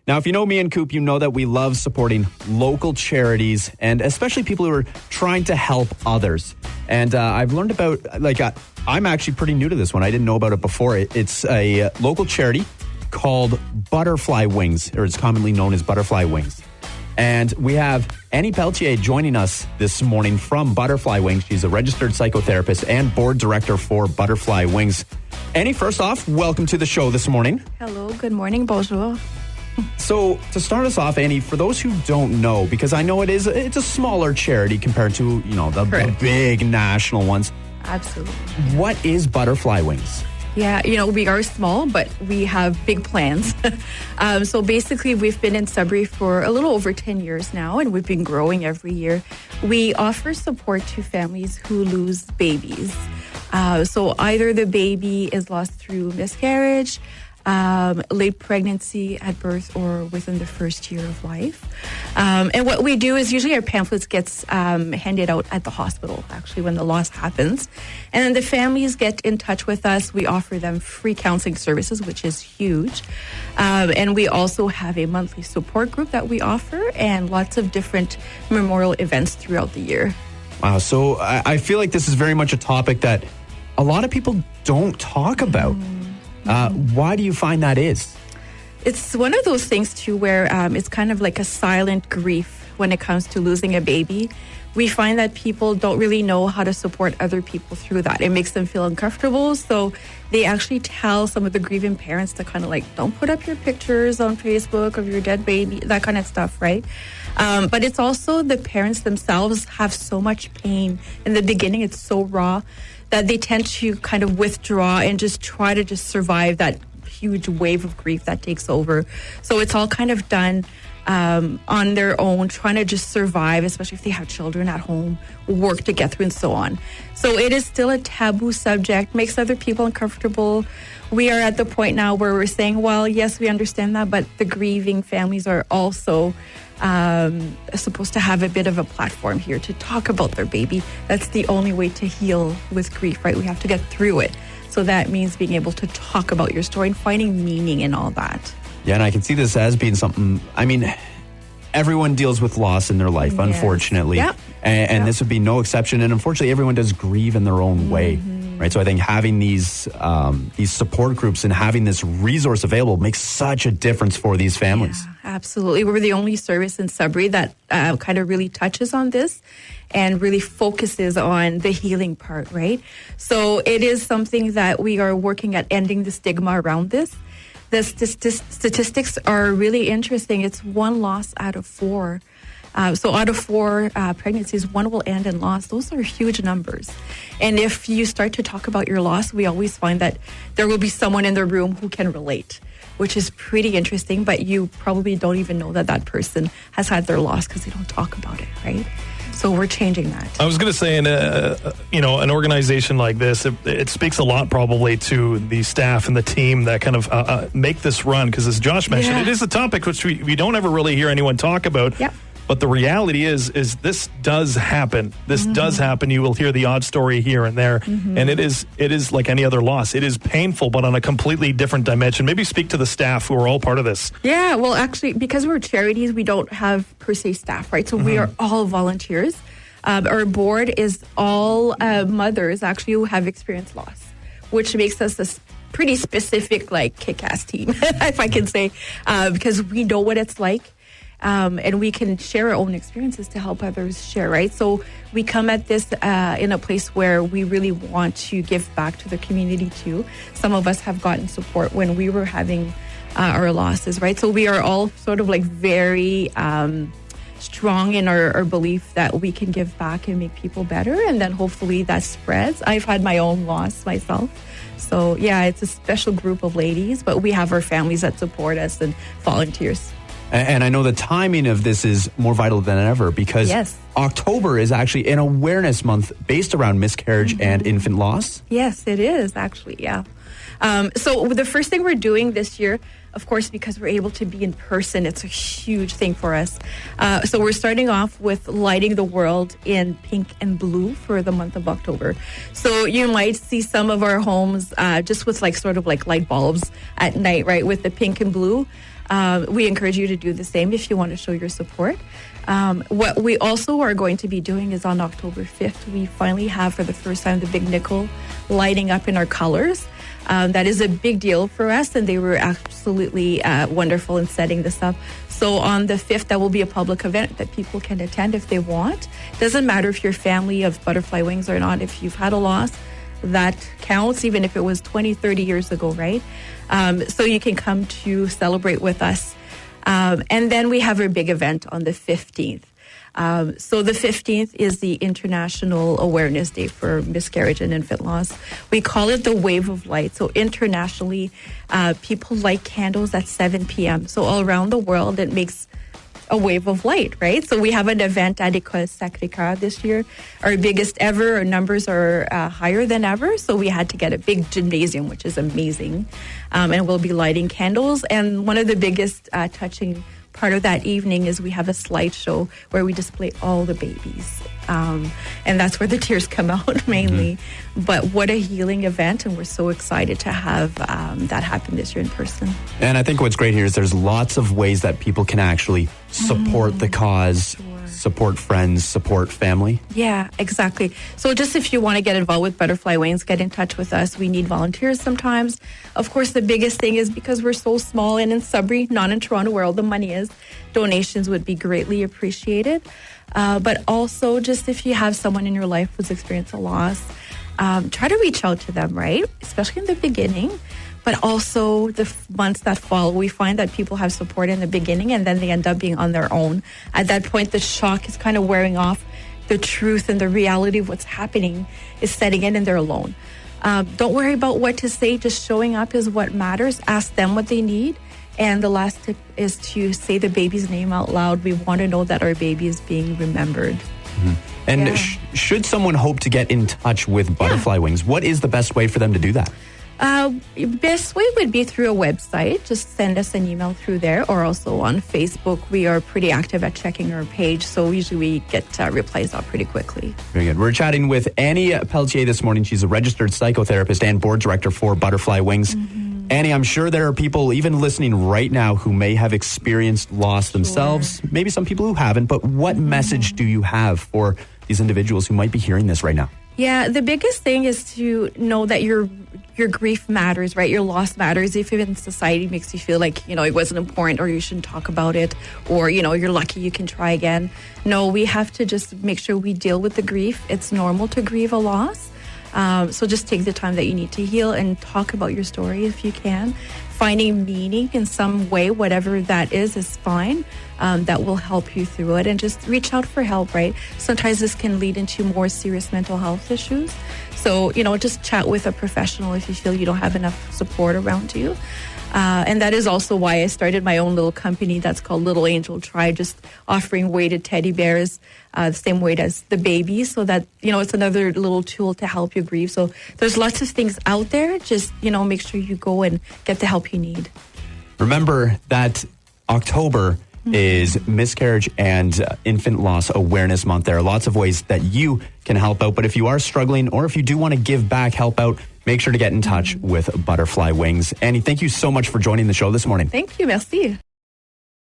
Now, if you know me and Coop, you know that we love supporting local charities and especially people who are trying to help others. And I've learned about, I'm actually pretty new to this one. I didn't know about it before. It's a local charity called Butterfly Wings, or it's commonly known as Butterfly Wings. And we have Annie Pelletier joining us this morning from Butterfly Wings. She's a registered psychotherapist and board director for Butterfly Wings. Annie, first off, welcome to the show this morning. Hello, good morning, bonjour. So to start us off, Annie, for those who don't know, because I know it's a smaller charity compared to, the big national ones. Absolutely. What is Butterfly Wings? Yeah, we are small, but we have big plans. So basically, we've been in Sudbury for a little over 10 years now, and we've been growing every year. We offer support to families who lose babies. So either the baby is lost through miscarriage, late pregnancy, at birth, or within the first year of life. And what we do is usually our pamphlets gets handed out at the hospital, actually, when the loss happens. And then the families get in touch with us. We offer them free counseling services, which is huge. And we also have a monthly support group that we offer and lots of different memorial events throughout the year. Wow. So I feel like this is very much a topic that a lot of people don't talk about. Why do you find that is? It's one of those things, too, where it's kind of like a silent grief when it comes to losing a baby. We find that people don't really know how to support other people through that. It makes them feel uncomfortable. So they actually tell some of the grieving parents to kind of don't put up your pictures on Facebook of your dead baby, that kind of stuff, right? But it's also the parents themselves have so much pain. In the beginning, it's so raw that they tend to kind of withdraw and just try to survive that huge wave of grief that takes over. So it's all kind of done on their own, trying to just survive, especially if they have children at home, work to get through and so on. So it is still a taboo subject, makes other people uncomfortable. We are at the point now where we're saying, well, yes, we understand that, but the grieving families are also supposed to have a bit of a platform here to talk about their baby. That's the only way to heal with grief, right? We have to get through it. So that means being able to talk about your story and finding meaning in all that. Yeah, and I can see this as being something, everyone deals with loss in their life, yes, unfortunately. Yep. And this would be no exception. And unfortunately, everyone does grieve in their own way. Right, so I think having these support groups and having this resource available makes such a difference for these families. Yeah, absolutely. We're the only service in Sudbury that kind of really touches on this and really focuses on the healing part, right? So it is something that we are working at ending the stigma around this. The statistics are really interesting. It's one loss out of 4. So out of 4 pregnancies, 1 will end in loss. Those are huge numbers. And if you start to talk about your loss, we always find that there will be someone in the room who can relate, which is pretty interesting. But you probably don't even know that person has had their loss because they don't talk about it, right? So we're changing that. I was going to say, in an organization like this, it speaks a lot probably to the staff and the team that kind of make this run. Because as Josh mentioned, it is a topic which we don't ever really hear anyone talk about. Yep. But the reality is this does happen. This does happen. You will hear the odd story here and there. And it is like any other loss. It is painful, but on a completely different dimension. Maybe speak to the staff who are all part of this. Yeah, well, actually, because we're charities, we don't have per se staff, right? So we are all volunteers. Our board is all mothers, actually, who have experienced loss, which makes us a pretty specific, kick-ass team, if I can say, because we know what it's like. And we can share our own experiences to help others share, right? So we come at this in a place where we really want to give back to the community too. Some of us have gotten support when we were having our losses, right? So we are all sort of very strong in our belief that we can give back and make people better. And then hopefully that spreads. I've had my own loss myself. So yeah, it's a special group of ladies, but we have our families that support us and volunteers. And I know the timing of this is more vital than ever because October is actually an awareness month based around miscarriage and infant loss. Yes, it is actually, yeah. So the first thing we're doing this year, of course, because we're able to be in person, it's a huge thing for us. So we're starting off with lighting the world in pink and blue for the month of October. So you might see some of our homes just with light bulbs at night, right, with the pink and blue. We encourage you to do the same if you want to show your support. What we also are going to be doing is on October 5th, we finally have for the first time the big nickel lighting up in our colors. That is a big deal for us, and they were absolutely wonderful in setting this up. So on the 5th, that will be a public event that people can attend if they want. Doesn't matter if you're family of butterfly wings or not. If you've had a loss, that counts, even if it was 20, 30 years ago, right? So you can come to celebrate with us. And then we have our big event on the 15th. So the 15th is the International Awareness Day for Miscarriage and Infant Loss. We call it the Wave of Light. So internationally, people light candles at 7 p.m. So all around the world, it makes a wave of light, right? So we have an event at École Sacré-Cœur this year, our biggest ever. Our numbers are higher than ever. So we had to get a big gymnasium, which is amazing. And we'll be lighting candles. And one of the biggest touching part of that evening is we have a slideshow where we display all the babies. And that's where the tears come out mainly. But what a healing event. And we're so excited to have that happen this year in person. And I think what's great here is there's lots of ways that people can actually support the cause, support friends, support family. Yeah, exactly. So just if you want to get involved with Butterfly Wings, get in touch with us. We need volunteers sometimes. Of course, the biggest thing is because we're so small and in Sudbury, not in Toronto where all the money is, donations would be greatly appreciated. But also just if you have someone in your life who's experienced a loss, try to reach out to them, right? Especially in the beginning. But also the months that follow, we find that people have support in the beginning and then they end up being on their own. At that point, the shock is kind of wearing off. The truth and the reality of what's happening is setting in and they're alone. Don't worry about what to say. Just showing up is what matters. Ask them what they need. And the last tip is to say the baby's name out loud. We want to know that our baby is being remembered. And should someone hope to get in touch with Butterfly Wings, what is the best way for them to do that? Best way would be through a website. Just send us an email through there, or also on Facebook. We are pretty active at checking our page, so usually we get replies out pretty quickly. Very good. We're chatting with Annie Pelletier this morning. She's a registered psychotherapist and board director for Butterfly Wings. Annie, I'm sure there are people even listening right now who may have experienced loss themselves, maybe some people who haven't, but what message do you have for these individuals who might be hearing this right now? Yeah, the biggest thing is to know that your grief matters, right? Your loss matters. If even society makes you feel like, it wasn't important or you shouldn't talk about it, or, you're lucky you can try again. No, we have to just make sure we deal with the grief. It's normal to grieve a loss. So just take the time that you need to heal and talk about your story if you can. Finding meaning in some way, whatever that is fine. That will help you through it, and just reach out for help, right? Sometimes this can lead into more serious mental health issues. So, just chat with a professional if you feel you don't have enough support around you. And that is also why I started my own little company that's called Lil'Angel Tribe, just offering weighted teddy bears, the same weight as the baby, so that, it's another little tool to help you grieve. So there's lots of things out there. Just, make sure you go and get the help you need. Remember that October is Miscarriage and Infant Loss Awareness Month. There are lots of ways that you can help out, but if you are struggling or if you do want to give back, help out, make sure to get in touch with Butterfly Wings. Annie, thank you so much for joining the show this morning. Thank you. Merci.